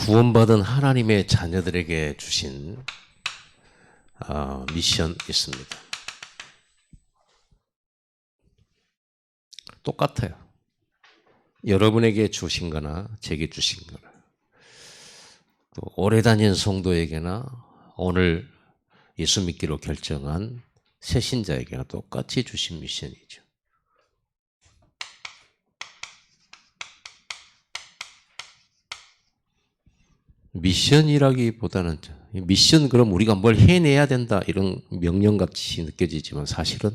구원받은 하나님의 자녀들에게 주신 미션 있습니다. 똑같아요. 여러분에게 주신 거나 제게 주신 거나 또 오래 다닌 성도에게나 오늘 예수 믿기로 결정한 새 신자에게나 똑같이 주신 미션이죠. 미션이라기보다는 미션 그럼 우리가 뭘 해내야 된다 이런 명령같이 느껴지지만 사실은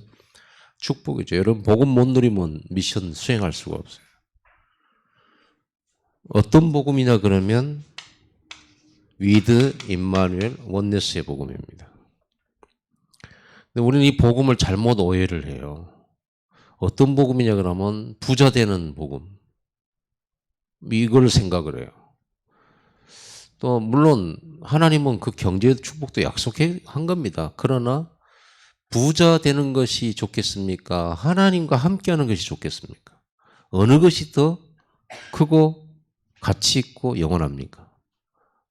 축복이죠. 여러분 복음 못 누리면 미션 수행할 수가 없어요. 어떤 복음이냐 그러면 위드 임마누엘 원네스의 복음입니다. 근데 우리는 이 복음을 잘못 오해를 해요. 어떤 복음이냐 그러면 부자 되는 복음 이걸 생각을 해요. 또 물론 하나님은 그 경제 축복도 약속한 겁니다. 그러나 부자 되는 것이 좋겠습니까? 하나님과 함께하는 것이 좋겠습니까? 어느 것이 더 크고 가치 있고 영원합니까?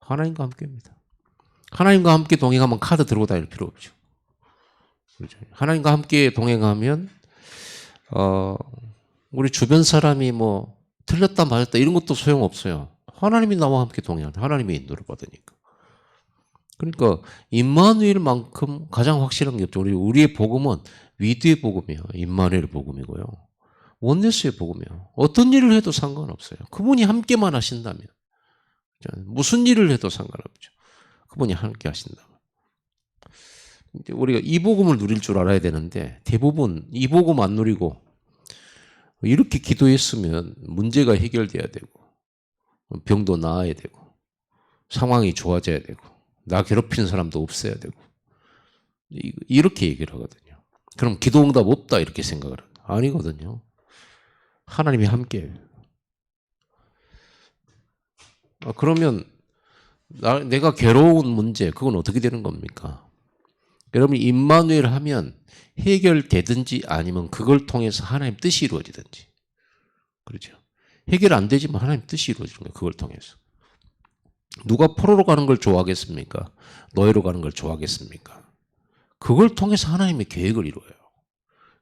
하나님과 함께입니다. 하나님과 함께 동행하면 카드 들고 다닐 필요 없죠. 그렇죠? 하나님과 함께 동행하면 우리 주변 사람이 뭐 틀렸다 맞았다 이런 것도 소용없어요. 하나님이 나와 함께 동행하는 하나님의 인도를 받으니까. 그러니까 임마누엘만큼 가장 확실한 게 없죠. 우리의 복음은 위드의 복음이에요. 임마누엘 복음이고요. 원네스의 복음이에요. 어떤 일을 해도 상관없어요. 그분이 함께만 하신다면. 무슨 일을 해도 상관없죠. 그분이 함께 하신다면. 우리가 이 복음을 누릴 줄 알아야 되는데 대부분 이 복음 안 누리고 이렇게 기도했으면 문제가 해결돼야 되고 병도 나아야 되고 상황이 좋아져야 되고 나 괴롭힌 사람도 없어야 되고 이렇게 얘기를 하거든요. 그럼 기도 응답 없다 이렇게 생각을 해요. 아니거든요. 하나님이 함께해요. 그러면 내가 괴로운 문제 그건 어떻게 되는 겁니까? 여러분 임마누엘 하면 해결되든지 아니면 그걸 통해서 하나님 뜻이 이루어지든지 그렇죠. 해결 안 되지만 하나님 뜻이 이루어지는 거예요. 그걸 통해서. 누가 포로로 가는 걸 좋아하겠습니까? 노예로 가는 걸 좋아하겠습니까? 그걸 통해서 하나님의 계획을 이루어요.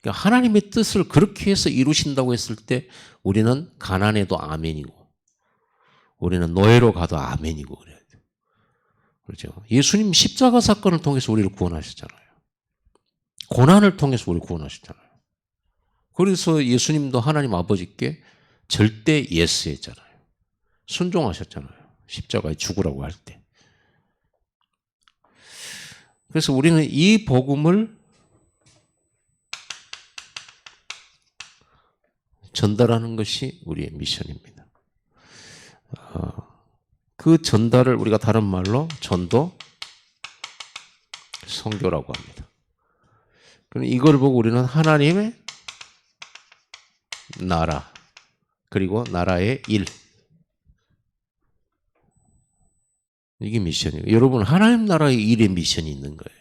그러니까 하나님의 뜻을 그렇게 해서 이루신다고 했을 때 우리는 가난해도 아멘이고 우리는 노예로 가도 아멘이고 그래야 돼요. 그렇죠. 예수님 십자가 사건을 통해서 우리를 구원하셨잖아요. 고난을 통해서 우리를 구원하셨잖아요. 그래서 예수님도 하나님 아버지께 절대 예스 했잖아요. 순종하셨잖아요. 십자가에 죽으라고 할 때. 그래서 우리는 이 복음을 전달하는 것이 우리의 미션입니다. 그 전달을 우리가 다른 말로 전도, 선교라고 합니다. 그럼 이걸 보고 우리는 하나님의 나라 그리고 나라의 일 이게 미션이에요. 여러분 하나님 나라의 일에 미션이 있는 거예요.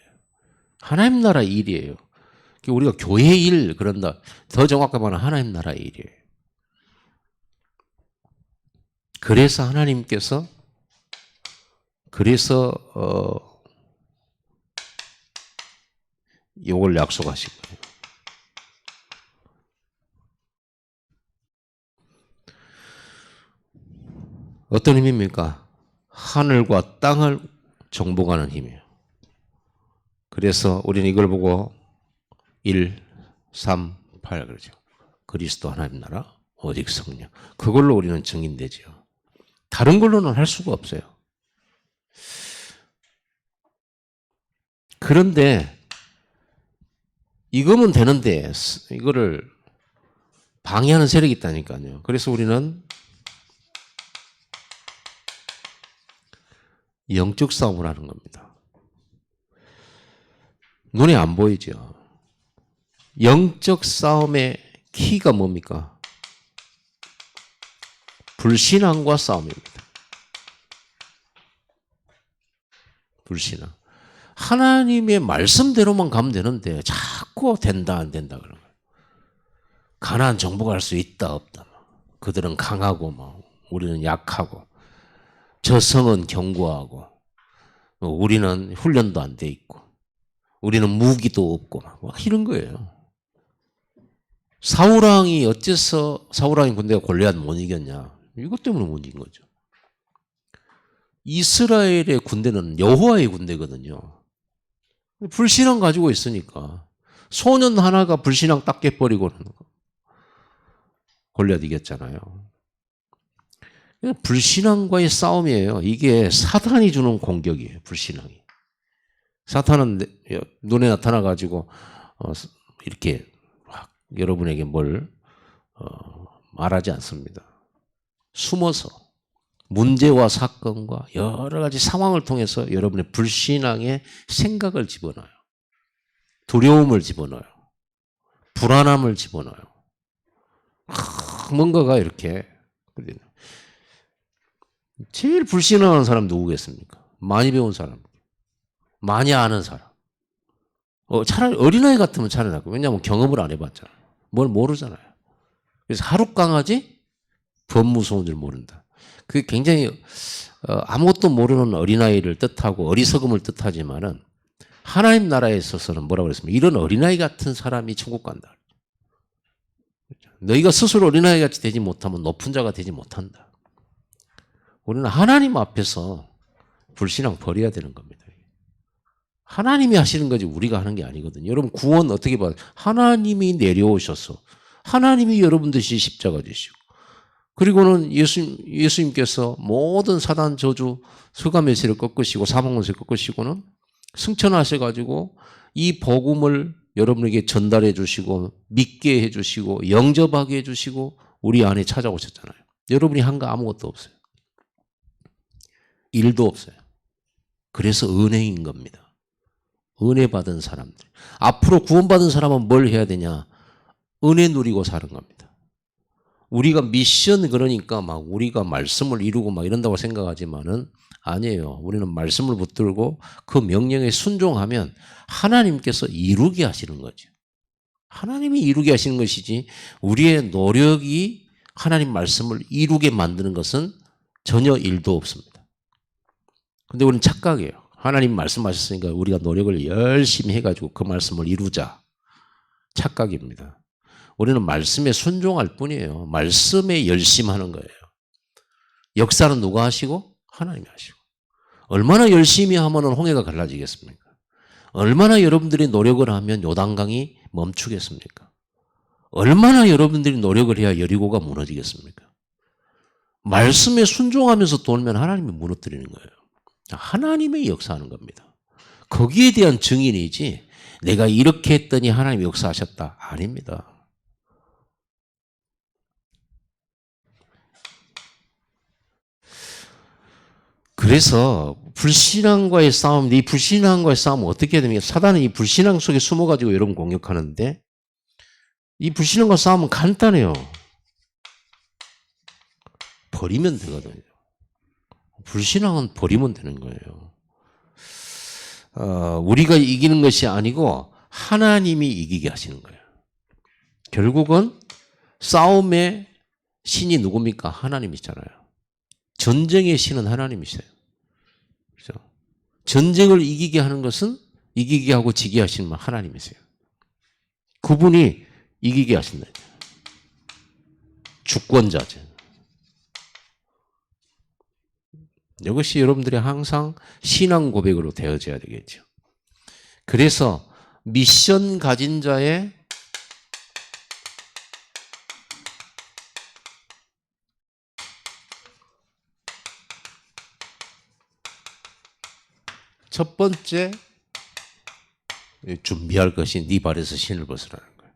하나님 나라의 일이에요. 우리가 교회 일 그런다. 더 정확하게 말하면 하나님 나라의 일이에요. 그래서 하나님께서 이걸 약속하신 거예요. 어떤 힘입니까? 하늘과 땅을 정복하는 힘이에요. 그래서 우리는 이걸 보고 1, 3, 8 그러죠. 그리스도 하나님 나라, 오직 성령. 그걸로 우리는 증인되죠. 다른 걸로는 할 수가 없어요. 그런데 이거면 되는데 이거를 방해하는 세력이 있다니까요. 그래서 우리는 영적 싸움을 하는 겁니다. 눈에 안 보이죠. 영적 싸움의 키가 뭡니까? 불신앙과 싸움입니다. 불신앙. 하나님의 말씀대로만 가면 되는데 자꾸 된다 안 된다 그런 거예요. 가나안 정복할 수 있다 없다. 그들은 강하고 우리는 약하고 저성은 견고하고 우리는 훈련도 안 돼 있고 우리는 무기도 없고 막 이런 거예요. 사울왕이 어째서 사울왕이 군대가 골리앗 못 이겼냐? 이것 때문에 못 이긴 거죠. 이스라엘의 군대는 여호와의 군대거든요. 불신앙 가지고 있으니까 소년 하나가 불신앙 딱 깨버리고 골리앗 이겼잖아요. 불신앙과의 싸움이에요. 이게 사탄이 주는 공격이에요. 불신앙이. 사탄은 눈에 나타나가지고 이렇게 여러분에게 뭘 말하지 않습니다. 숨어서 문제와 사건과 여러 가지 상황을 통해서 여러분의 불신앙의 생각을 집어넣어요. 두려움을 집어넣어요. 불안함을 집어넣어요. 뭔가가 이렇게. 제일 불신앙하는 사람 누구겠습니까? 많이 배운 사람. 많이 아는 사람. 차라리 어린아이 같으면 차라리 낫고. 왜냐하면 경험을 안 해봤잖아요. 뭘 모르잖아요. 그래서 하루 강아지? 법 무서운 줄 모른다. 그게 굉장히 아무것도 모르는 어린아이를 뜻하고 어리석음을 뜻하지만은 하나님 나라에 있어서는 뭐라고 그랬습니까? 이런 어린아이 같은 사람이 천국 간다. 너희가 스스로 어린아이 같이 되지 못하면 높은 자가 되지 못한다. 우리는 하나님 앞에서 불신앙 버려야 되는 겁니다. 하나님이 하시는 거지 우리가 하는 게 아니거든요. 여러분 구원 어떻게 봐요? 하나님이 내려오셔서 하나님이 여러분 대신 십자가 되시고 그리고는 예수님께서 모든 사단 저주 서가메시를 꺾으시고 사망문세를 꺾으시고는 승천하셔가지고 이 복음을 여러분에게 전달해 주시고 믿게 해 주시고 영접하게 해 주시고 우리 안에 찾아오셨잖아요. 여러분이 한 거 아무것도 없어요. 일도 없어요. 그래서 은혜인 겁니다. 은혜 받은 사람들. 앞으로 구원받은 사람은 뭘 해야 되냐? 은혜 누리고 사는 겁니다. 우리가 미션 그러니까 막 우리가 말씀을 이루고 막 이런다고 생각하지만은 아니에요. 우리는 말씀을 붙들고 그 명령에 순종하면 하나님께서 이루게 하시는 거죠. 하나님이 이루게 하시는 것이지 우리의 노력이 하나님 말씀을 이루게 만드는 것은 전혀 일도 없습니다. 근데 우리는 착각이에요. 하나님 말씀하셨으니까 우리가 노력을 열심히 해가지고 그 말씀을 이루자. 착각입니다. 우리는 말씀에 순종할 뿐이에요. 말씀에 열심하는 거예요. 역사는 누가 하시고? 하나님이 하시고. 얼마나 열심히 하면 홍해가 갈라지겠습니까? 얼마나 여러분들이 노력을 하면 요단강이 멈추겠습니까? 얼마나 여러분들이 노력을 해야 여리고가 무너지겠습니까? 말씀에 순종하면서 돌면 하나님이 무너뜨리는 거예요. 하나님의 역사하는 겁니다. 거기에 대한 증인이지 내가 이렇게 했더니 하나님이 역사하셨다. 아닙니다. 그래서 불신앙과의 싸움, 이 불신앙과의 싸움은 어떻게 해야 됩니까? 사단은 이 불신앙 속에 숨어가지고 여러분 공격하는데 이 불신앙과 싸움은 간단해요. 버리면 되거든요. 불신앙은 버리면 되는 거예요. 우리가 이기는 것이 아니고 하나님이 이기게 하시는 거예요. 결국은 싸움의 신이 누굽니까? 하나님이잖아요. 전쟁의 신은 하나님이세요. 그렇죠? 전쟁을 이기게 하는 것은 이기게 하고 지게 하시는 분 하나님이세요. 그분이 이기게 하신다. 주권자죠. 이것이 여러분들이 항상 신앙 고백으로 되어져야 되겠죠. 그래서 미션 가진 자의 첫 번째 준비할 것이 네 발에서 신을 벗으라는 거예요.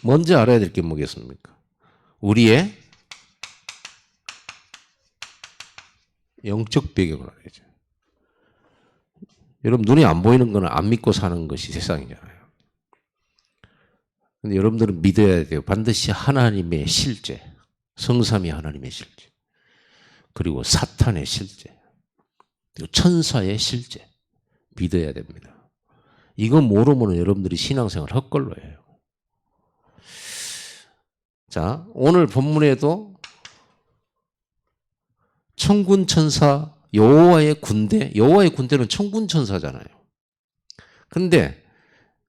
먼저 알아야 될 게 뭐겠습니까? 우리의 영적 배경을 알아야죠. 여러분 눈에 안 보이는 거는 안 믿고 사는 것이 세상이잖아요. 근데 여러분들은 믿어야 돼요. 반드시 하나님의 실제, 성삼위 하나님의 실제, 그리고 사탄의 실제, 그리고 천사의 실제 믿어야 됩니다. 이거 모르면 여러분들이 신앙생활 헛걸로 해요. 자, 오늘 본문에도 천군 천사 여호와의 군대, 여호와의 군대는 천군 천사잖아요. 그런데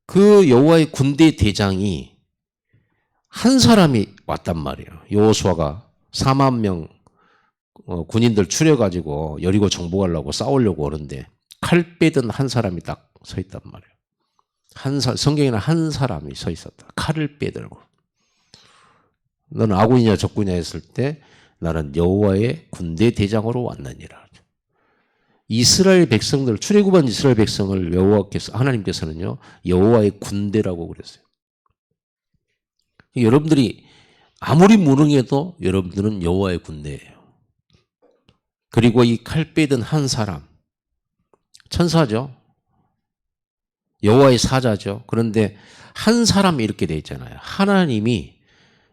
그 여호와의 군대 대장이 한 사람이 왔단 말이에요. 여호수아가 4만 명 군인들 추려가지고 여리고 정복하려고 싸우려고 오는데 칼 빼든 한 사람이 딱 서 있단 말이에요. 성경에는 한 사람이 서 있었다. 칼을 빼들고. 너는 아군이냐 적군이냐 했을 때 나는 여호와의 군대 대장으로 왔느니라. 이스라엘 백성들, 출애굽한 이스라엘 백성을 하나님께서는요, 여호와의 군대라고 그랬어요. 여러분들이 아무리 무능해도 여러분들은 여호와의 군대예요. 그리고 이 칼 빼든 한 사람, 천사죠. 여호와의 사자죠. 그런데 한 사람이 이렇게 돼 있잖아요. 하나님이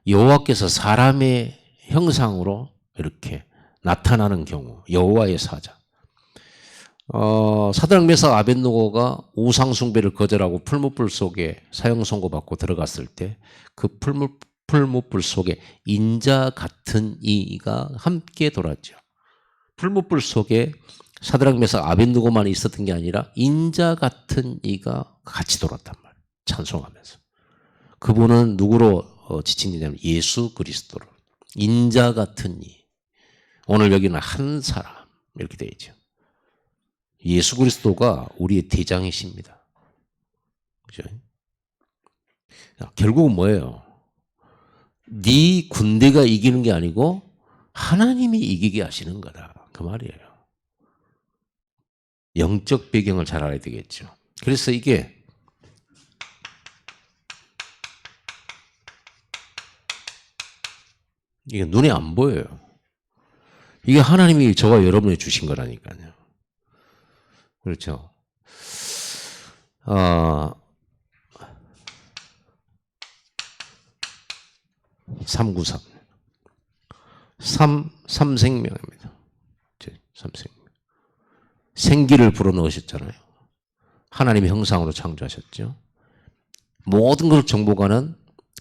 여호와께서 사람의 형상으로 이렇게 나타나는 경우, 여호와의 사자. 사드락 메삭 아벳느고가 우상 숭배를 거절하고 풀무불 속에 사형 선고받고 들어갔을 때 그 풀무불 속에 인자 같은 이가 함께 돌았죠. 풀무불 속에 사드락 메삭 아벳느고만 있었던 게 아니라 인자 같은 이가 같이 돌았단 말이에요. 찬송하면서. 그분은 누구로 지칭되냐면 예수 그리스도로. 인자 같은 이. 오늘 여기는 한 사람 이렇게 되어 있죠. 예수 그리스도가 우리의 대장이십니다. 그죠? 결국은 뭐예요? 네 군대가 이기는 게 아니고 하나님이 이기게 하시는 거다. 그 말이에요. 영적 배경을 잘 알아야 되겠죠. 그래서 이게 눈에 안 보여요. 이게 하나님이 저와 여러분에게 주신 거라니까요. 그렇죠. 393. 3생명입니다. 3생명. 생기를 불어넣으셨잖아요. 하나님의 형상으로 창조하셨죠. 모든 것을 정복하는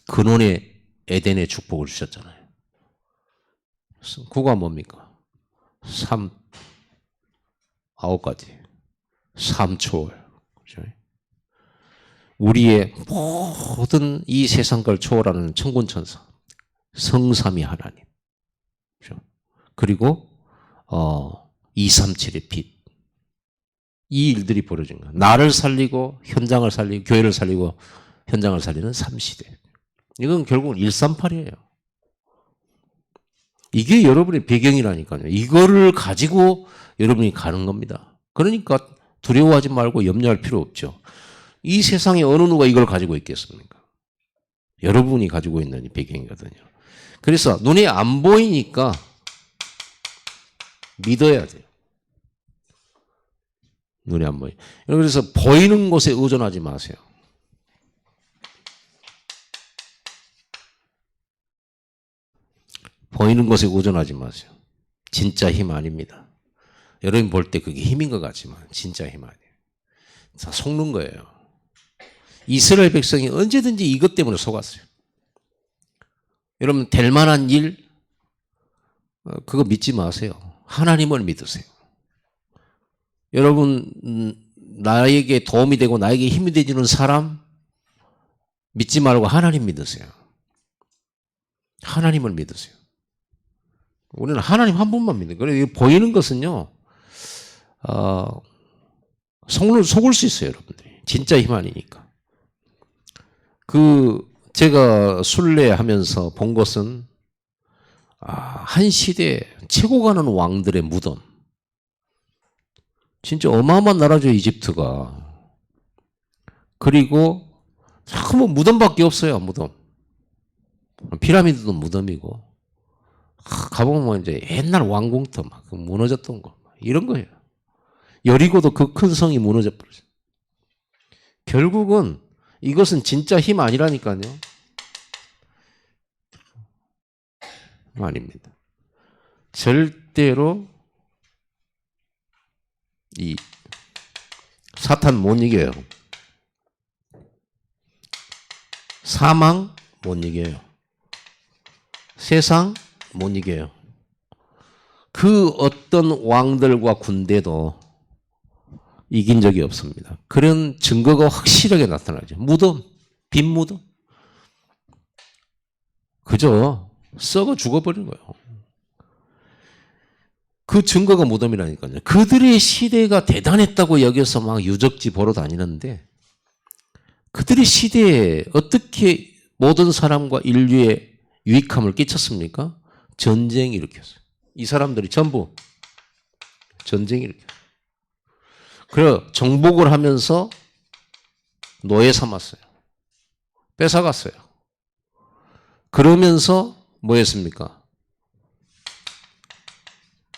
근원의 에덴의 축복을 주셨잖아요. 그가 뭡니까? 9가지. 3초월. 그렇죠? 우리의 모든 이 세상 걸 초월하는 천군천사. 성삼위 하나님. 그렇죠? 그리고 237의 빛. 이 일들이 벌어진 거야. 나를 살리고 현장을 살리고 교회를 살리고 현장을 살리는 3시대. 이건 결국은 138이에요. 이게 여러분의 배경이라니까요. 이거를 가지고 여러분이 가는 겁니다. 그러니까 두려워하지 말고 염려할 필요 없죠. 이 세상에 어느 누가 이걸 가지고 있겠습니까? 여러분이 가지고 있는 이 배경이거든요. 그래서 눈에 안 보이니까 믿어야 돼요. 눈에 안 보이. 그래서 보이는 곳에 의존하지 마세요. 보이는 것에 의존하지 마세요. 진짜 힘 아닙니다. 여러분 볼 때 그게 힘인 것 같지만 진짜 힘 아니에요. 자, 속는 거예요. 이스라엘 백성이 언제든지 이것 때문에 속았어요. 여러분 될 만한 일 그거 믿지 마세요. 하나님을 믿으세요. 여러분 나에게 도움이 되고 나에게 힘이 되주는 사람 믿지 말고 하나님 믿으세요. 하나님을 믿으세요. 우리는 하나님 한 분만 믿는 거예요. 보이는 것은요, 속을 수 있어요, 여러분들이. 진짜 힘 아니니까. 제가 순례하면서 본 것은, 한 시대 최고 가는 왕들의 무덤. 진짜 어마어마한 나라죠, 이집트가. 그리고, 뭐 무덤밖에 없어요, 무덤. 피라미드도 무덤이고. 가보면 이제 옛날 왕궁터 막 무너졌던 거 이런 거예요. 여리고도 그 큰 성이 무너져 버렸어요. 결국은 이것은 진짜 힘 아니라니까요. 아닙니다. 절대로 이 사탄 못 이겨요. 사망 못 이겨요. 세상 못 이겨요. 그 어떤 왕들과 군대도 이긴 적이 없습니다. 그런 증거가 확실하게 나타나죠. 무덤, 빈 무덤. 그저 썩어 죽어버린 거예요. 그 증거가 무덤이라니까요. 그들의 시대가 대단했다고 여겨서 막 유적지 보러 다니는데 그들의 시대에 어떻게 모든 사람과 인류에 유익함을 끼쳤습니까? 전쟁이 일으켰어요. 이 사람들이 전부 전쟁이 일으켰어요. 그래 정복을 하면서 노예 삼았어요. 뺏어갔어요. 그러면서 뭐 했습니까?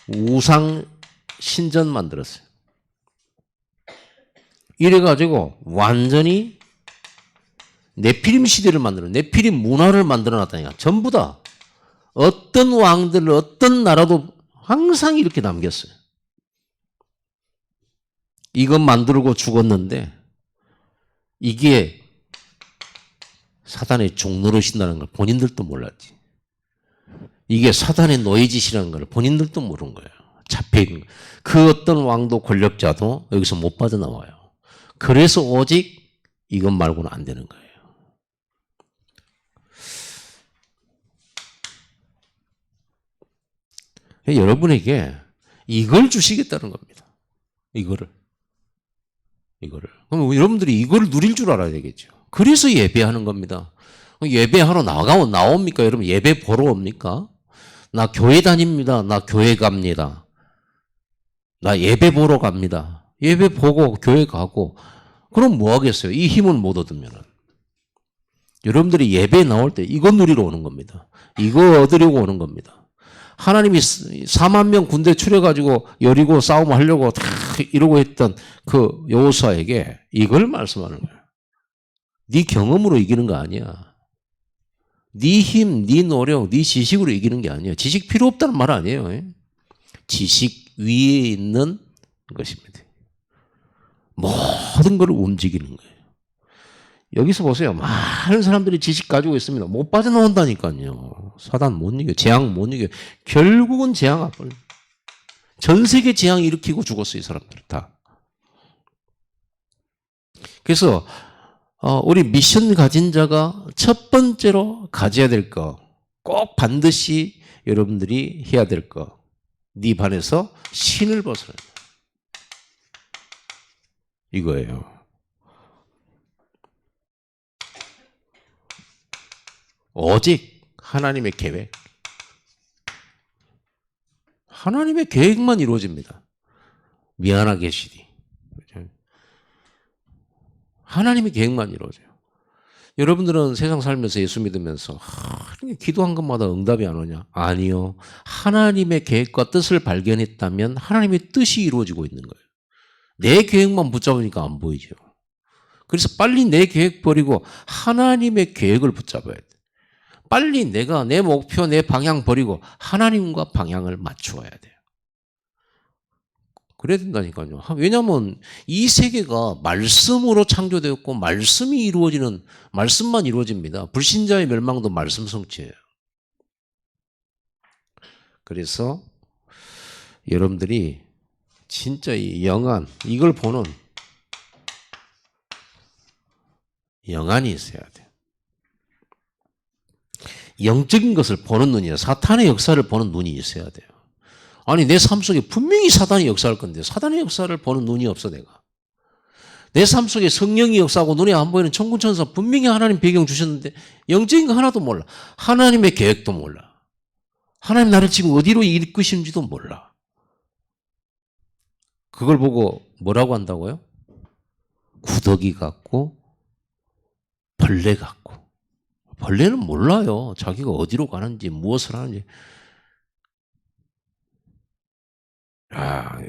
우상 신전 만들었어요. 이래가지고 완전히 네피림 시대를 만들어, 네피림 문화를 만들어 놨다니까. 전부 다 어떤 왕들, 어떤 나라도 항상 이렇게 남겼어요. 이것 만들고 죽었는데 이게 사단의 종노릇이라는 걸 본인들도 몰랐지. 이게 사단의 노예짓이라는 걸 본인들도 모르는 거예요. 잡혀있는 거예요. 그 어떤 왕도 권력자도 여기서 못 빠져나와요. 그래서 오직 이것 말고는 안 되는 거예요. 여러분에게 이걸 주시겠다는 겁니다. 이거를. 그럼 여러분들이 이걸 누릴 줄 알아야 되겠죠. 그래서 예배하는 겁니다. 예배하러 나옵니까? 여러분 예배 보러 옵니까? 나 교회 다닙니다. 나 교회 갑니다. 나 예배 보러 갑니다. 예배 보고 교회 가고 그럼 뭐 하겠어요? 이 힘을 못 얻으면은. 여러분들이 예배 나올 때 이거 누리러 오는 겁니다. 이거 얻으려고 오는 겁니다. 하나님이 4만 명 군대 추려가지고 여리고 싸움을 하려고 다 이러고 했던 그 여호수아에게 이걸 말씀하는 거예요. 네 경험으로 이기는 거 아니야. 네 힘, 네 노력, 네 지식으로 이기는 게 아니에요. 지식 필요 없다는 말 아니에요. 지식 위에 있는 것입니다. 모든 걸 움직이는 거예요. 여기서 보세요. 많은 사람들이 지식 가지고 있습니다. 못 빠져나온다니까요. 사단 못 이겨. 재앙 못 이겨. 결국은 재앙 앞을. 전 세계 재앙 일으키고 죽었어요. 이 사람들 다. 그래서 우리 미션 가진 자가 첫 번째로 가져야 될 거, 꼭 반드시 여러분들이 해야 될 거, 네 반에서 신을 벗어라. 이거예요. 오직 하나님의 계획. 하나님의 계획만 이루어집니다. 미안하게 계시니. 하나님의 계획만 이루어져요. 여러분들은 세상 살면서 예수 믿으면서 기도한 것마다 응답이 안 오냐? 아니요. 하나님의 계획과 뜻을 발견했다면 하나님의 뜻이 이루어지고 있는 거예요. 내 계획만 붙잡으니까 안 보이죠. 그래서 빨리 내 계획 버리고 하나님의 계획을 붙잡아야 돼. 빨리 내가 내 목표, 내 방향 버리고 하나님과 방향을 맞추어야 돼요. 그래야 된다니까요. 왜냐하면 이 세계가 말씀으로 창조되었고 말씀이 이루어지는, 말씀만 이루어집니다. 불신자의 멸망도 말씀 성취예요. 그래서 여러분들이 진짜 이 영안, 이걸 보는 영안이 있어야 돼요. 영적인 것을 보는 눈이에요. 사탄의 역사를 보는 눈이 있어야 돼요. 아니 내 삶 속에 분명히 사단이 역사할 건데 사단의 역사를 보는 눈이 없어 내가. 내 삶 속에 성령이 역사하고 눈에 안 보이는 천군천사 분명히 하나님 배경 주셨는데 영적인 거 하나도 몰라. 하나님의 계획도 몰라. 하나님 나를 지금 어디로 이끄시는지도 몰라. 그걸 보고 뭐라고 한다고요? 구더기 같고 벌레 같고. 벌레는 몰라요. 자기가 어디로 가는지 무엇을 하는지.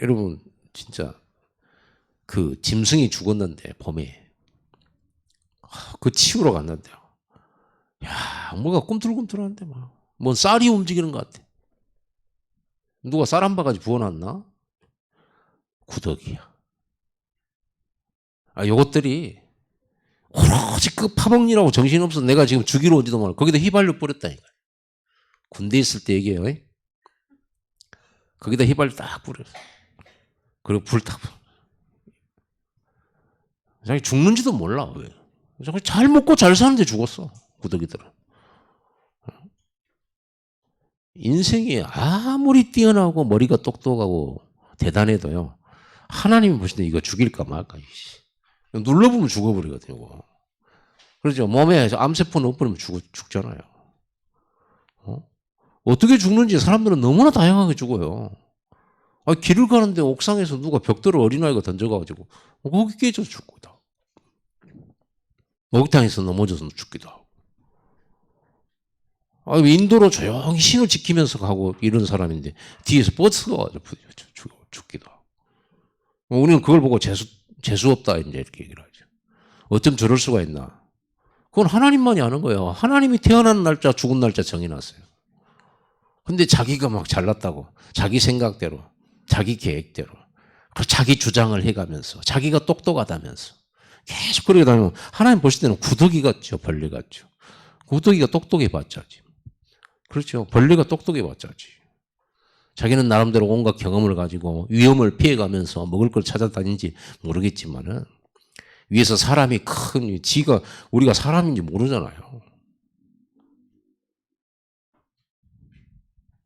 여러분 진짜 그 짐승이 죽었는데 봄에 그 치우러 갔는데 뭐가 꿈틀꿈틀하는데 뭔 쌀이 움직이는 것 같아. 누가 쌀 한 바가지 부어놨나? 구더기야. 요것들이 오로지 그 파먹느라고 정신없어서 내가 지금 죽이러 온지도 몰라. 거기다 휘발유 뿌렸다니까. 군대 있을 때 얘기해요. 거기다 휘발유 딱 뿌렸어. 그리고 불 딱. 자기 죽는지도 몰라. 왜? 자기 잘 먹고 잘 사는데 죽었어. 구더기들은. 인생이 아무리 뛰어나고 머리가 똑똑하고 대단해도요. 하나님이 보시는데 이거 죽일까 말까. 눌러보면 죽어버리거든요. 이거. 그렇죠. 몸에 암세포 넣어버리면 죽잖아요. 어떻게 죽는지 사람들은 너무나 다양하게 죽어요. 길을 가는데 옥상에서 누가 벽돌을 어린아이가 던져가지고 거기 깨져서 죽기도 하고 목욕탕에서 넘어져서 죽기도 하고 인도로 조용히 신을 지키면서 가고 이런 사람인데 뒤에서 버스가 와서 죽기도 하고 우리는 그걸 보고 재수 없다 이제 이렇게 얘기를 하죠. 어쩜 저럴 수가 있나. 그건 하나님만이 아는 거예요. 하나님이 태어나는 날짜 죽은 날짜 정해놨어요. 근데 자기가 막 잘났다고 자기 생각대로 자기 계획대로 자기 주장을 해가면서 자기가 똑똑하다면서 계속 그러게 다니면 하나님 보실 때는 구더기 같죠. 벌레 같죠. 구더기가 똑똑해봤자지. 그렇죠. 벌레가 똑똑해봤자지. 자기는 나름대로 온갖 경험을 가지고 위험을 피해가면서 먹을 걸 찾아다니는지 모르겠지만은 위에서 사람이 큰 지가 우리가 사람인지 모르잖아요.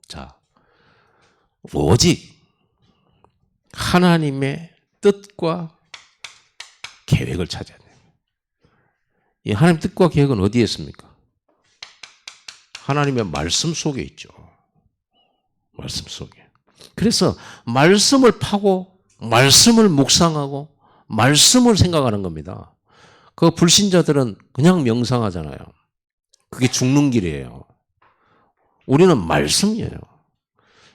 자, 오직 하나님의 뜻과 계획을 찾아야 돼요. 이 하나님 뜻과 계획은 어디에 있습니까? 하나님의 말씀 속에 있죠. 말씀 속에. 그래서 말씀을 파고 말씀을 묵상하고 말씀을 생각하는 겁니다. 그 불신자들은 그냥 명상하잖아요. 그게 죽는 길이에요. 우리는 말씀이에요.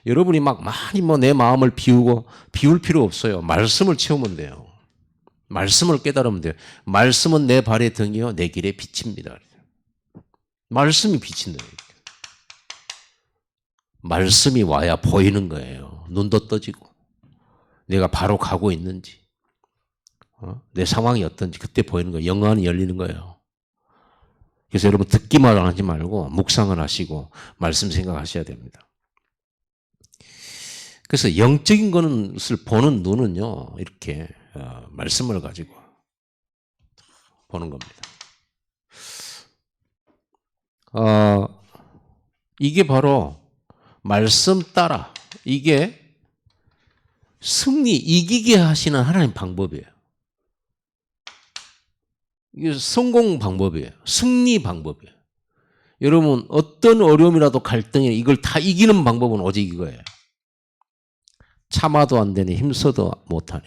여러분이 막 많이 내 마음을 비울 필요 없어요. 말씀을 채우면 돼요. 말씀을 깨달으면 돼요. 말씀은 내 발의 등이요 내 길의 빛입니다. 말씀이 비친다. 말씀이 와야 보이는 거예요. 눈도 떠지고 내가 바로 가고 있는지 내 상황이 어떤지 그때 보이는 거예요. 영안이 열리는 거예요. 그래서 여러분 듣기만 하지 말고 묵상을 하시고 말씀 생각하셔야 됩니다. 그래서 영적인 것을 보는 눈은요 이렇게 말씀을 가지고 보는 겁니다. 이게 바로 말씀 따라 이게 승리 이기게 하시는 하나님 방법이에요. 이게 성공 방법이에요. 승리 방법이에요. 여러분 어떤 어려움이라도 갈등이 이걸 다 이기는 방법은 오직 이거예요. 참아도 안 되니 힘써도 못하니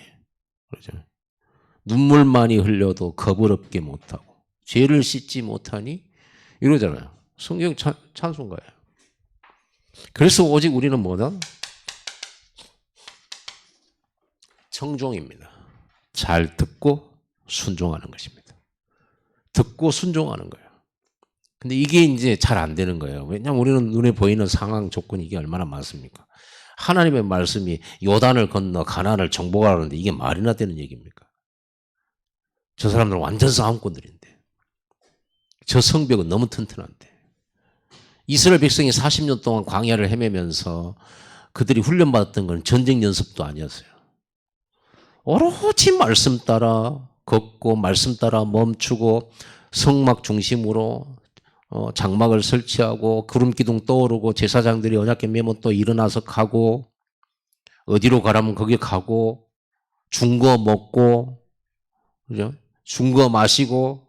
그렇죠. 눈물 많이 흘려도 겁을 없게 못하고 죄를 씻지 못하니 이러잖아요. 성경 찬송가예요. 그래서 오직 우리는 뭐다? 청종입니다. 잘 듣고 순종하는 것입니다. 듣고 순종하는 거예요. 근데 이게 이제 잘 안 되는 거예요. 왜냐하면 우리는 눈에 보이는 상황 조건이 이게 얼마나 많습니까? 하나님의 말씀이 요단을 건너 가나안을 정복하라는데 이게 말이나 되는 얘기입니까? 저 사람들은 완전 싸움꾼들인데 저 성벽은 너무 튼튼한데 이스라엘 백성이 40년 동안 광야를 헤매면서 그들이 훈련받았던 건 전쟁 연습도 아니었어요. 오로지 말씀 따라 걷고 말씀 따라 멈추고 성막 중심으로 장막을 설치하고 구름기둥 떠오르고 제사장들이 언약궤 메면 또 일어나서 가고 어디로 가라면 거기 가고 준 거 먹고 그죠? 준 거 마시고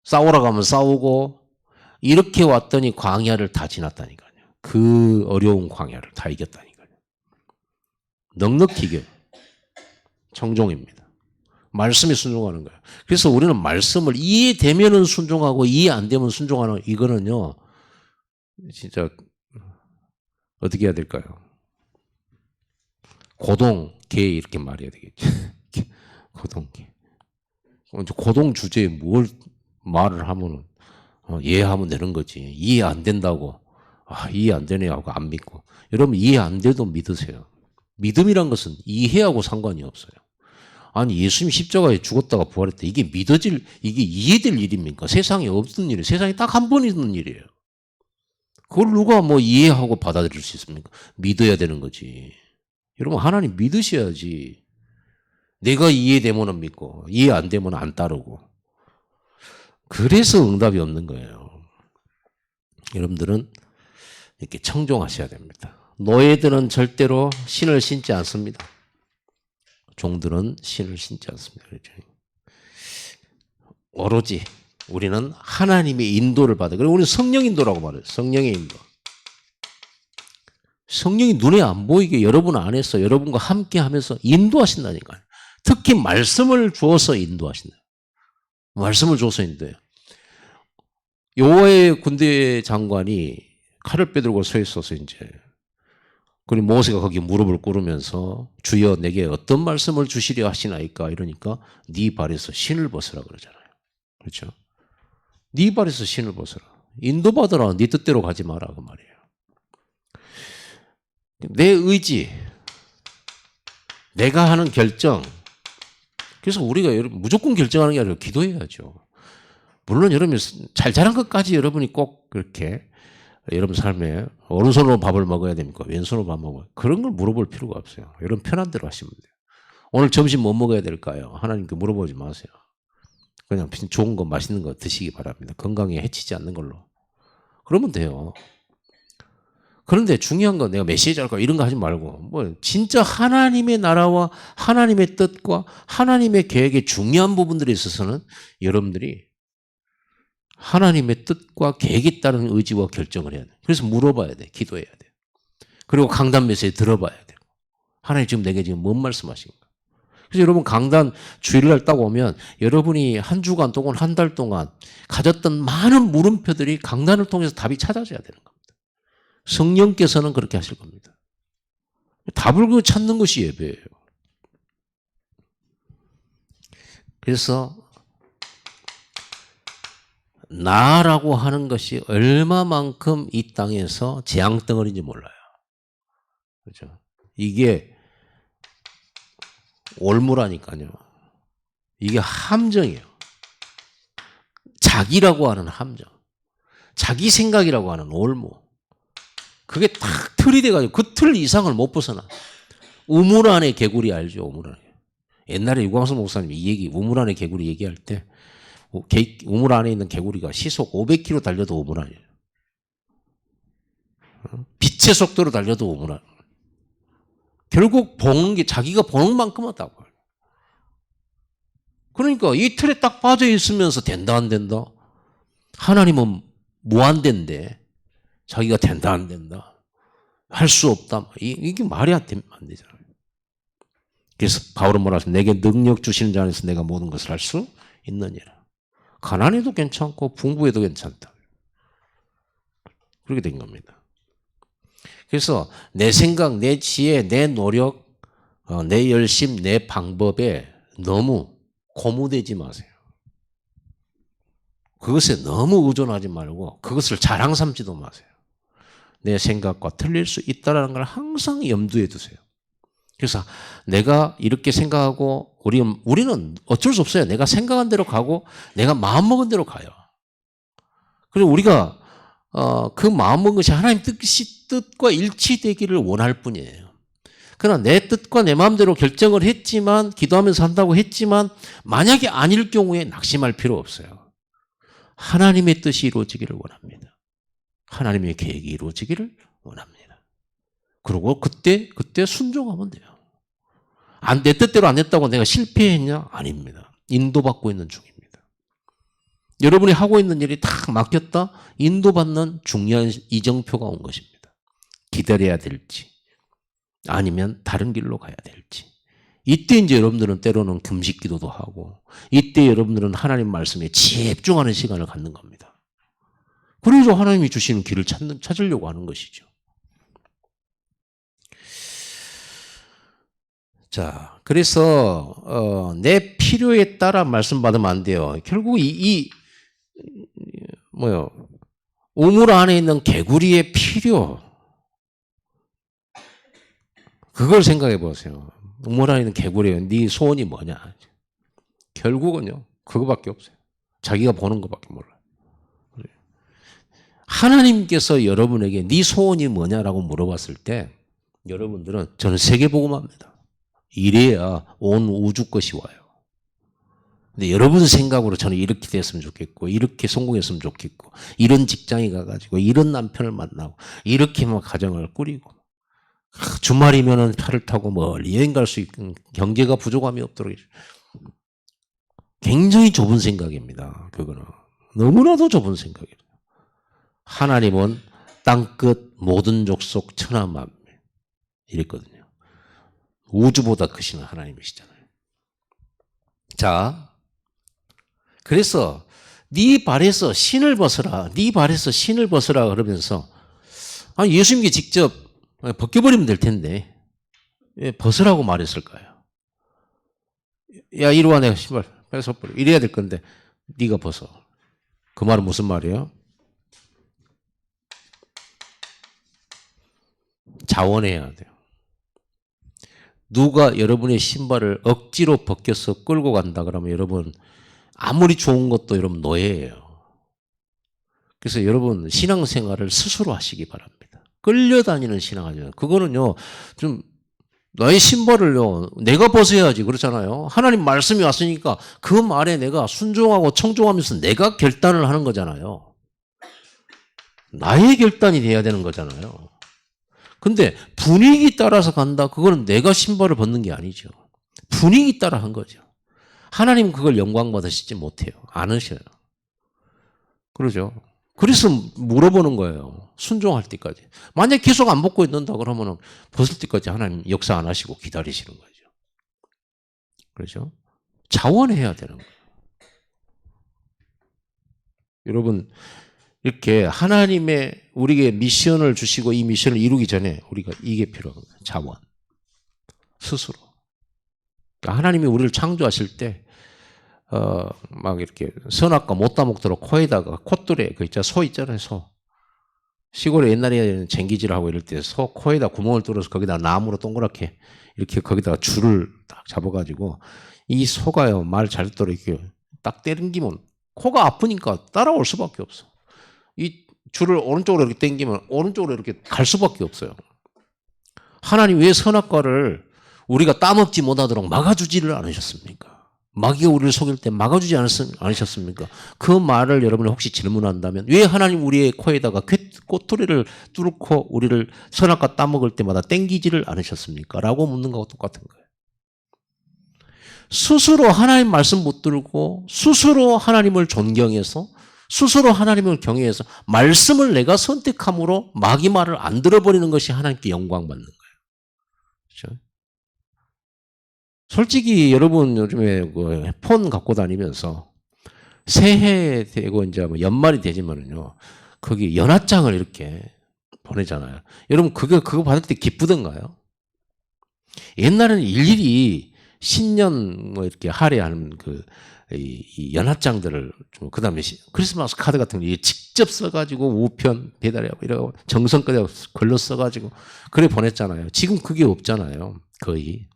싸우러 가면 싸우고 이렇게 왔더니 광야를 다 지났다니까요. 그 어려운 광야를 다 이겼다니까요. 넉넉히 이겨요. 청종입니다. 말씀에 순종하는 거예요. 그래서 우리는 말씀을 이해되면은 순종하고 이해 안 되면 순종하는 이거는요. 진짜 어떻게 해야 될까요? 고동계 이렇게 말해야 되겠죠. 고동계. 고동 주제에 뭘 말을 하면은 이해하면 되는 거지. 이해 안 된다고 이해 안 되네 하고 안 믿고 여러분 이해 안 돼도 믿으세요. 믿음이란 것은 이해하고 상관이 없어요. 아니 예수님 십자가에 죽었다가 부활했다. 이게 이게 이해될 일입니까? 세상에 없던 일이에요. 세상에 딱 한 번 있는 일이에요. 그걸 누가 뭐 이해하고 받아들일 수 있습니까? 믿어야 되는 거지. 여러분 하나님 믿으셔야지. 내가 이해되면 믿고 이해 안 되면 안 따르고. 그래서 응답이 없는 거예요. 여러분들은 이렇게 청종하셔야 됩니다. 노예들은 절대로 신을 신지 않습니다. 종들은 신을 신지 않습니다. 그렇죠? 오로지 우리는 하나님의 인도를 받아. 그리고 우리는 성령 인도라고 말해요. 성령의 인도. 성령이 눈에 안 보이게 여러분 안에서 여러분과 함께 하면서 인도하신다니까요. 특히 말씀을 주어서 인도하신다. 말씀을 주어서 인도해요. 여호와의 군대 장관이 칼을 빼들고 서 있어서 이제 그리고 모세가 거기 무릎을 꿇으면서 주여 내게 어떤 말씀을 주시려 하시나이까 이러니까 네 발에서 신을 벗으라 그러잖아요. 그렇죠? 네 발에서 신을 벗어라. 인도받으라. 네 뜻대로 가지 마라 그 말이에요. 내 의지, 내가 하는 결정. 그래서 우리가 무조건 결정하는 게 아니라 기도해야죠. 물론 여러분이 잘 자란 것까지 여러분이 꼭 그렇게 여러분 삶에 오른손으로 밥을 먹어야 됩니까? 왼손으로 밥 먹어야 그런 걸 물어볼 필요가 없어요. 여러분 편한 대로 하시면 돼요. 오늘 점심 뭐 먹어야 될까요? 하나님께 물어보지 마세요. 그냥 좋은 거 맛있는 거 드시기 바랍니다. 건강에 해치지 않는 걸로. 그러면 돼요. 그런데 중요한 건 내가 메시지 할까 이런 거 하지 말고 뭐 진짜 하나님의 나라와 하나님의 뜻과 하나님의 계획의 중요한 부분들에 있어서는 여러분들이 하나님의 뜻과 계획에 따른 의지와 결정을 해야 돼. 그래서 물어봐야 돼. 기도해야 돼. 그리고 강단 메시지 들어봐야 돼. 하나님 지금 내게 지금 뭔 말씀하신가? 그래서 여러분 강단 주일날 딱 오면 여러분이 한 주간 동안 한 달 동안 가졌던 많은 물음표들이 강단을 통해서 답이 찾아져야 되는 겁니다. 성령께서는 그렇게 하실 겁니다. 답을 찾는 것이 예배예요. 그래서 나라고 하는 것이 얼마만큼 이 땅에서 재앙덩어리인지 몰라요. 그렇죠? 이게 올무라니까요. 이게 함정이에요. 자기라고 하는 함정. 자기 생각이라고 하는 올무. 그게 딱 틀이 돼가지고 그 틀 이상을 못 벗어나. 우물 안의 개구리 알죠? 우물 안에. 옛날에 유광수 목사님이 이 얘기, 우물 안의 개구리 얘기할 때 우물 안에 있는 개구리가 시속 500km 달려도 우물 안이에요. 빛의 속도로 달려도 우물 안. 결국 보는 게 자기가 보는 만큼 하다고. 그러니까 이 틀에 딱 빠져 있으면서 된다 안 된다? 하나님은 무한대인데 자기가 된다 안 된다? 할 수 없다. 이게 말이 안 되잖아요. 그래서 바울은 뭐라 하십니까? 내게 능력 주시는 자 안에서 내가 모든 것을 할 수 있느니라. 가난해도 괜찮고 풍부해도 괜찮다. 그렇게 된 겁니다. 그래서 내 생각, 내 지혜, 내 노력, 내 열심, 내 방법에 너무 고무되지 마세요. 그것에 너무 의존하지 말고 그것을 자랑 삼지도 마세요. 내 생각과 틀릴 수 있다는 걸 항상 염두에 두세요. 그래서 내가 이렇게 생각하고 우리는 어쩔 수 없어요. 내가 생각한 대로 가고 내가 마음먹은 대로 가요. 그리고 우리가 그 마음먹은 것이 하나님 뜻과 일치되기를 원할 뿐이에요. 그러나 내 뜻과 내 마음대로 결정을 했지만 기도하면서 한다고 했지만 만약에 아닐 경우에 낙심할 필요 없어요. 하나님의 뜻이 이루어지기를 원합니다. 하나님의 계획이 이루어지기를 원합니다. 그리고 그때 순종하면 돼요. 내 뜻대로 안 했다고 내가 실패했냐? 아닙니다. 인도받고 있는 중입니다. 여러분이 하고 있는 일이 딱 막혔다? 인도받는 중요한 이정표가 온 것입니다. 기다려야 될지 아니면 다른 길로 가야 될지. 이때 이제 여러분들은 때로는 금식 기도도 하고 이때 여러분들은 하나님 말씀에 집중하는 시간을 갖는 겁니다. 그래서 하나님이 주시는 길을 찾으려고 하는 것이죠. 자, 그래서 내 필요에 따라 말씀 받으면 안 돼요. 결국 우물 안에 있는 개구리의 필요 그걸 생각해 보세요. 우물 안에 있는 개구리의 네 소원이 뭐냐? 결국은요 그거밖에 없어요. 자기가 보는 것밖에 몰라요. 하나님께서 여러분에게 네 소원이 뭐냐라고 물어봤을 때 여러분들은 저는 세계복음합니다. 이래야 온 우주 것이 와요. 근데 여러분 생각으로 저는 이렇게 됐으면 좋겠고 이렇게 성공했으면 좋겠고 이런 직장에 가가지고 이런 남편을 만나고 이렇게 막 가정을 꾸리고 주말이면은 차를 타고 멀리 여행 갈 수 있는 경제가 부족함이 없도록 굉장히 좁은 생각입니다. 그거는 너무나도 좁은 생각이에요. 하나님은 땅끝 모든 족속 천하 만민 이랬거든요. 우주보다 크신 하나님이시잖아요. 자, 그래서 네 발에서 신을 벗어라. 네 발에서 신을 벗어라 그러면서 아니 예수님께 직접 벗겨버리면 될 텐데 왜 벗으라고 말했을까요? 야 이리 와 내가 신발 뺏어버려 이래야 될 건데 네가 벗어. 그 말은 무슨 말이에요? 자원해야 돼요. 누가 여러분의 신발을 억지로 벗겨서 끌고 간다 그러면 여러분 아무리 좋은 것도 여러분 노예예요. 그래서 여러분 신앙생활을 스스로 하시기 바랍니다. 끌려다니는 신앙하죠. 그거는요 좀 나의 신발을요 내가 벗어야지 그렇잖아요. 하나님 말씀이 왔으니까 그 말에 내가 순종하고 청종하면서 내가 결단을 하는 거잖아요. 나의 결단이 돼야 되는 거잖아요. 근데 분위기 따라서 간다 그거는 내가 신발을 벗는 게 아니죠. 분위기 따라 한 거죠. 하나님 그걸 영광 받으시지 못해요. 안 하셔요. 그러죠. 그래서 물어보는 거예요. 순종할 때까지. 만약 계속 안 벗고 있는다 그러면 벗을 때까지 하나님 역사 안 하시고 기다리시는 거죠. 그렇죠? 자원해야 되는 거예요. 여러분 이렇게 하나님의 우리에게 미션을 주시고 이 미션을 이루기 전에 우리가 이게 필요합니다. 자원. 스스로. 그러니까 하나님이 우리를 창조하실 때 막 이렇게 선악과 못 따먹도록 코에다가 콧돌에 그 있잖아 소 있잖아요 소 시골에 옛날에 쟁기질하고 이럴 때 소 코에다 구멍을 뚫어서 거기다 나무로 동그랗게 이렇게 거기다가 줄을 딱 잡아가지고 이 소가요 말 잘 듣도록 이렇게 딱 때리기면 코가 아프니까 따라올 수밖에 없어. 이 줄을 오른쪽으로 이렇게 당기면 오른쪽으로 이렇게 갈 수밖에 없어요. 하나님 왜 선악과를 우리가 따먹지 못하도록 막아주지를 않으셨습니까? 마귀가 우리를 속일 때 막아주지 않으셨습니까? 그 말을 여러분이 혹시 질문한다면 왜 하나님 우리의 코에다가 꼬투리를 뚫고 우리를 선악과 따먹을 때마다 땡기지를 않으셨습니까? 라고 묻는 거하고 똑같은 거예요. 스스로 하나님 말씀 못 들고 스스로 하나님을 존경해서 스스로 하나님을 경외해서 말씀을 내가 선택함으로 마귀 말을 안 들어버리는 것이 하나님께 영광 받는 거예요. 그렇죠? 솔직히 여러분 요즘에 폰 갖고 다니면서 새해 되고 이제 뭐 연말이 되지만은요 거기 연하장을 이렇게 보내잖아요. 여러분 그거 받을 때 기쁘던가요? 옛날에는 일일이 신년 뭐 이렇게 할애하는 이 연하장들을 좀 그다음에 크리스마스 카드 같은 거 직접 써가지고 우편 배달하고 이러고 정성까지 글로 써가지고 그래 보냈잖아요. 지금 그게 없잖아요. 거의.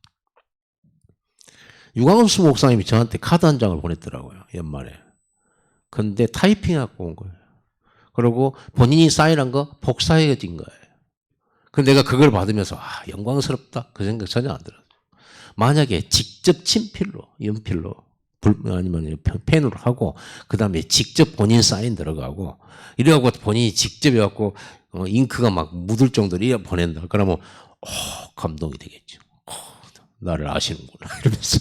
유광수 목사님이 저한테 카드 한 장을 보냈더라고요. 연말에. 근데 타이핑하고 온 거예요. 그리고 본인이 사인한 거 복사해진 거예요. 근데 내가 그걸 받으면서 영광스럽다. 그 생각 전혀 안 들어요. 만약에 직접 친필로, 연필로 아니면 펜으로 하고 그 다음에 직접 본인 사인 들어가고 이래갖고 본인이 직접 해갖고 잉크가 막 묻을 정도로 이래 보낸다. 그러면 감동이 되겠죠. 나를 아시는구나 이러면서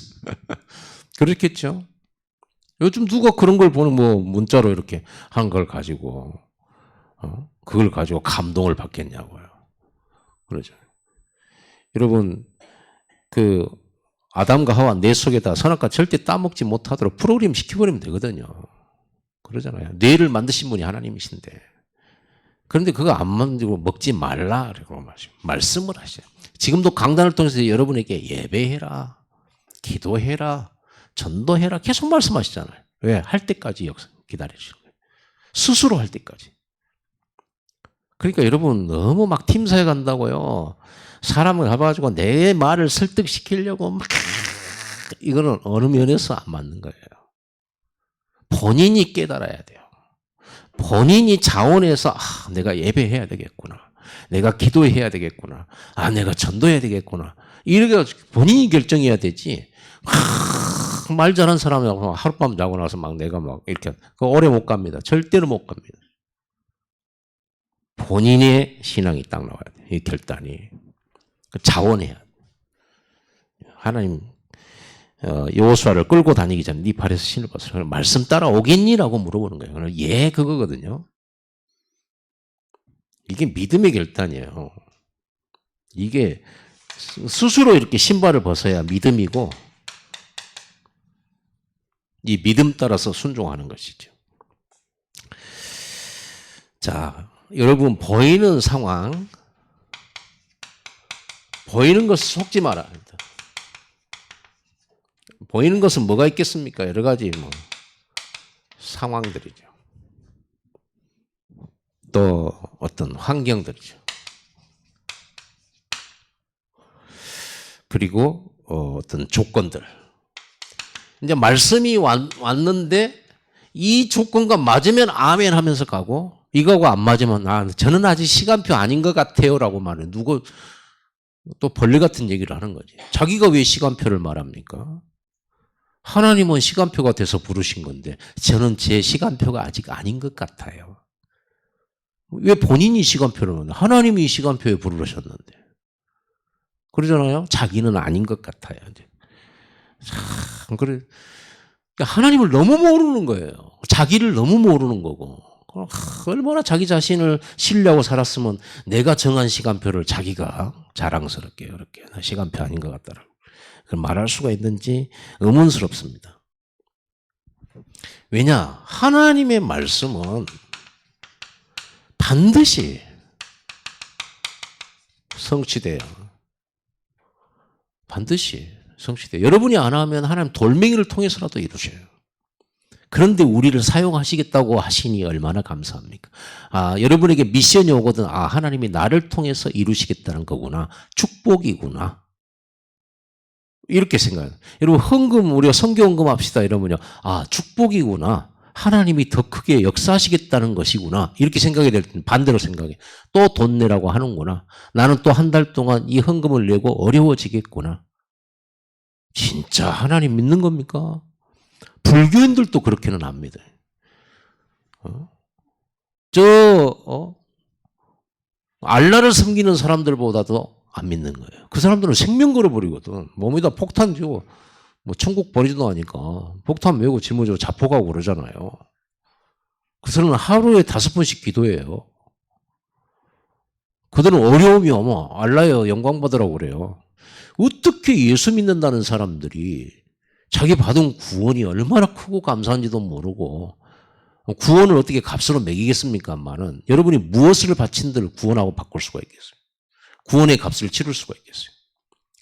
그렇겠죠. 요즘 누가 그런 걸 보는 뭐 문자로 이렇게 한 걸 가지고 그걸 가지고 감동을 받겠냐고요. 그러죠. 여러분 그 아담과 하와 뇌 속에다 선악과 절대 따먹지 못하도록 프로그램 시켜버리면 되거든요. 그러잖아요. 뇌를 만드신 분이 하나님이신데 그런데 그거 안 만들고 먹지 말라 그러고 말씀을 하셔요. 지금도 강단을 통해서 여러분에게 예배해라, 기도해라, 전도해라 계속 말씀하시잖아요. 왜? 할 때까지 기다려주시는 거예요. 스스로 할 때까지. 그러니까 여러분 너무 막 팀사에 간다고요. 사람을 가가지고 내 말을 설득시키려고 막 이거는 어느 면에서 안 맞는 거예요. 본인이 깨달아야 돼요. 본인이 자원해서 내가 예배해야 되겠구나. 내가 기도해야 되겠구나. 내가 전도해야 되겠구나. 이렇게 본인이 결정해야 되지. 말 잘하는 사람하고 하룻밤 자고 나서 막 내가 막 이렇게 오래 못 갑니다. 절대로 못 갑니다. 본인의 신앙이 딱 나와야 돼. 이 결단이. 자원해야 돼. 하나님 여호수아를 끌고 다니기 전에 네 발에서 신을 벗으라. 말씀 따라오겠니라고 물어보는 거예요. 예, 그거거든요. 이게 믿음의 결단이에요. 이게 스스로 이렇게 신발을 벗어야 믿음이고 이 믿음 따라서 순종하는 것이죠. 자, 여러분 보이는 상황, 보이는 것을 속지 말아야 합니다. 보이는 것은 뭐가 있겠습니까? 여러 가지 상황들이죠. 또 어떤 환경들이죠. 그리고 어떤 조건들. 이제 말씀이 왔는데 이 조건과 맞으면 아멘 하면서 가고 이거하고 안 맞으면 저는 아직 시간표 아닌 것 같아요라고 말해. 누구 또 벌레 같은 얘기를 하는 거지. 자기가 왜 시간표를 말합니까? 하나님은 시간표가 돼서 부르신 건데 저는 제 시간표가 아직 아닌 것 같아요. 왜 본인이 시간표를 넣나? 하나님이 시간표에 부르셨는데. 그러잖아요. 자기는 아닌 것 같아요. 참 그래. 하나님을 너무 모르는 거예요. 자기를 너무 모르는 거고. 얼마나 자기 자신을 신뢰하고 살았으면 내가 정한 시간표를 자기가 자랑스럽게 이렇게 나 시간표 아닌 것 같다라고 말할 수가 있는지 의문스럽습니다. 왜냐? 하나님의 말씀은 반드시 성취돼요. 반드시 성취돼요. 여러분이 안 하면 하나님 돌멩이를 통해서라도 이루셔요. 그런데 우리를 사용하시겠다고 하시니 얼마나 감사합니까? 여러분에게 미션이 오거든. 하나님이 나를 통해서 이루시겠다는 거구나. 축복이구나. 이렇게 생각해요. 여러분 헌금 우리가 선교 헌금합시다 이러면요. 축복이구나. 하나님이 더 크게 역사하시겠다는 것이구나. 이렇게 생각이 될 때는 반대로 생각해. 또 돈 내라고 하는구나. 나는 또 한 달 동안 이 헌금을 내고 어려워지겠구나. 진짜 하나님 믿는 겁니까? 불교인들도 그렇게는 안 믿어요. 알라를 섬기는 사람들보다도 안 믿는 거예요. 그 사람들은 생명 걸어버리거든. 몸에다 폭탄 쥐고 천국 버리지도 않으니까 폭탄 메고 짊어지고 자포가고 그러잖아요. 그 사람은 하루에 5번씩 기도해요. 그들은 어려움이 오면 알라여 영광 받으라고 그래요. 어떻게 예수 믿는다는 사람들이 자기 받은 구원이 얼마나 크고 감사한지도 모르고 구원을 어떻게 값으로 매기겠습니까만은 여러분이 무엇을 바친들 구원하고 바꿀 수가 있겠어요? 구원의 값을 치를 수가 있겠어요?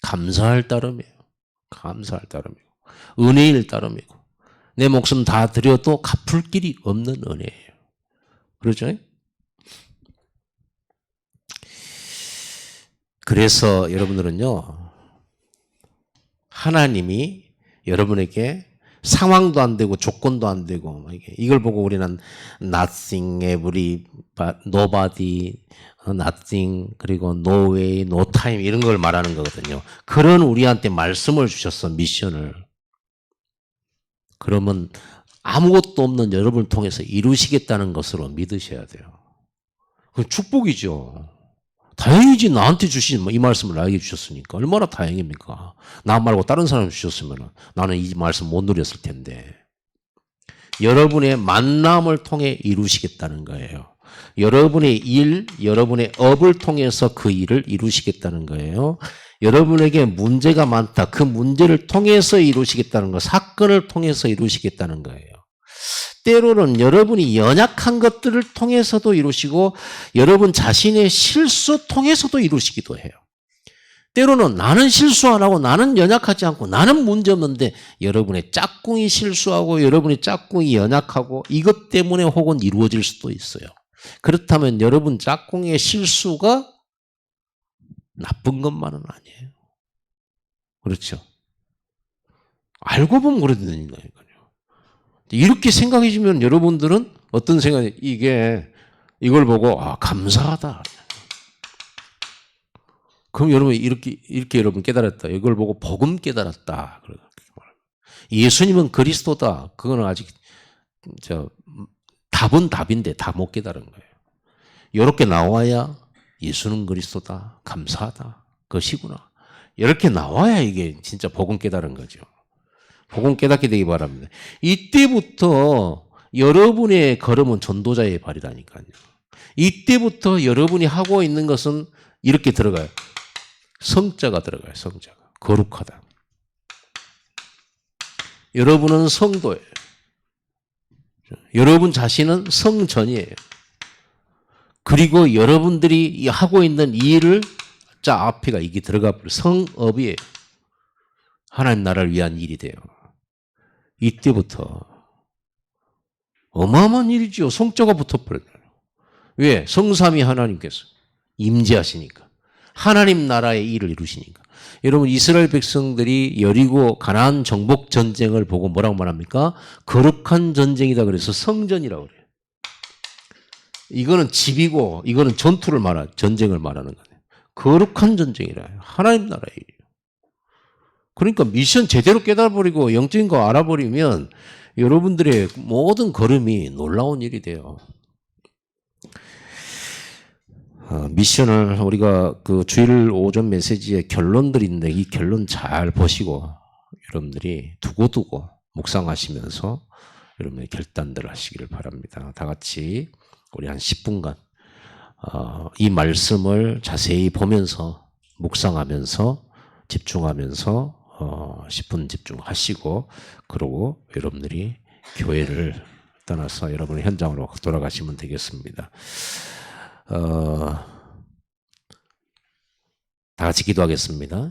감사할 따름이에요. 감사할 따름이고 은혜일 따름이고 내 목숨 다 드려도 갚을 길이 없는 은혜예요. 그렇죠? 그래서 여러분들은요 하나님이 여러분에게 상황도 안 되고 조건도 안 되고 이걸 보고 우리는 nothing, every, nobody, nothing, 그리고 no way, no time 이런 걸 말하는 거거든요. 그런 우리한테 말씀을 주셨어, 미션을. 그러면 아무것도 없는 여러분을 통해서 이루시겠다는 것으로 믿으셔야 돼요. 그 축복이죠. 다행이지 나한테 주신 이 말씀을 나에게 주셨으니까 얼마나 다행입니까? 나 말고 다른 사람이 주셨으면 나는 이 말씀 못 누렸을 텐데. 여러분의 만남을 통해 이루시겠다는 거예요. 여러분의 일, 여러분의 업을 통해서 그 일을 이루시겠다는 거예요. 여러분에게 문제가 많다. 그 문제를 통해서 이루시겠다는 거, 사건을 통해서 이루시겠다는 거예요. 때로는 여러분이 연약한 것들을 통해서도 이루시고 여러분 자신의 실수 통해서도 이루시기도 해요. 때로는 나는 실수 안 하고 나는 연약하지 않고 나는 문제 없는데 여러분의 짝꿍이 실수하고 여러분의 짝꿍이 연약하고 이것 때문에 혹은 이루어질 수도 있어요. 그렇다면 여러분 짝꿍의 실수가 나쁜 것만은 아니에요. 그렇죠? 알고 보면 그래도 되니까요. 이렇게 생각해주면 여러분들은 어떤 생각이 이걸 보고 감사하다. 그럼 여러분 이렇게 여러분 깨달았다. 이걸 보고 복음 깨달았다. 예수님은 그리스도다. 그거는 아직 답은 답인데 다 못 깨달은 거예요. 이렇게 나와야 예수는 그리스도다. 감사하다. 그것이구나. 이렇게 나와야 이게 진짜 복음 깨달은 거죠. 복음 깨닫게 되기 바랍니다. 이때부터 여러분의 걸음은 전도자의 발이라니까요. 이때부터 여러분이 하고 있는 것은 이렇게 들어가요. 성자가 들어가요. 성자가. 거룩하다. 여러분은 성도예요. 여러분 자신은 성전이에요. 그리고 여러분들이 하고 있는 이 일을 앞에가 이게 들어가 버려. 성업이에요. 하나님 나라를 위한 일이 돼요. 이때부터 어마어마한 일이죠. 성자가 붙어버려요. 왜? 성삼위 하나님께서 임재하시니까. 하나님 나라의 일을 이루시니까. 여러분 이스라엘 백성들이 여리고 가나안 정복 전쟁을 보고 뭐라고 말합니까? 거룩한 전쟁이다 그래서 성전이라고 그래요. 이거는 집이고 이거는 전쟁을 말하는 거예요. 거룩한 전쟁이라 하나님 나라의 일이에요. 그러니까 미션 제대로 깨달아버리고 영적인 거 알아버리면 여러분들의 모든 걸음이 놀라운 일이 돼요. 미션을 우리가 그 주일 오전 메시지의 결론들인데 이 결론 잘 보시고 여러분들이 두고두고 묵상하시면서 여러분의 결단들을 하시기를 바랍니다. 다 같이 우리 한 10분간 이 말씀을 자세히 보면서 묵상하면서 집중하면서 10분 집중하시고 그러고 여러분들이 교회를 떠나서 여러분의 현장으로 돌아가시면 되겠습니다. 다 같이 기도하겠습니다.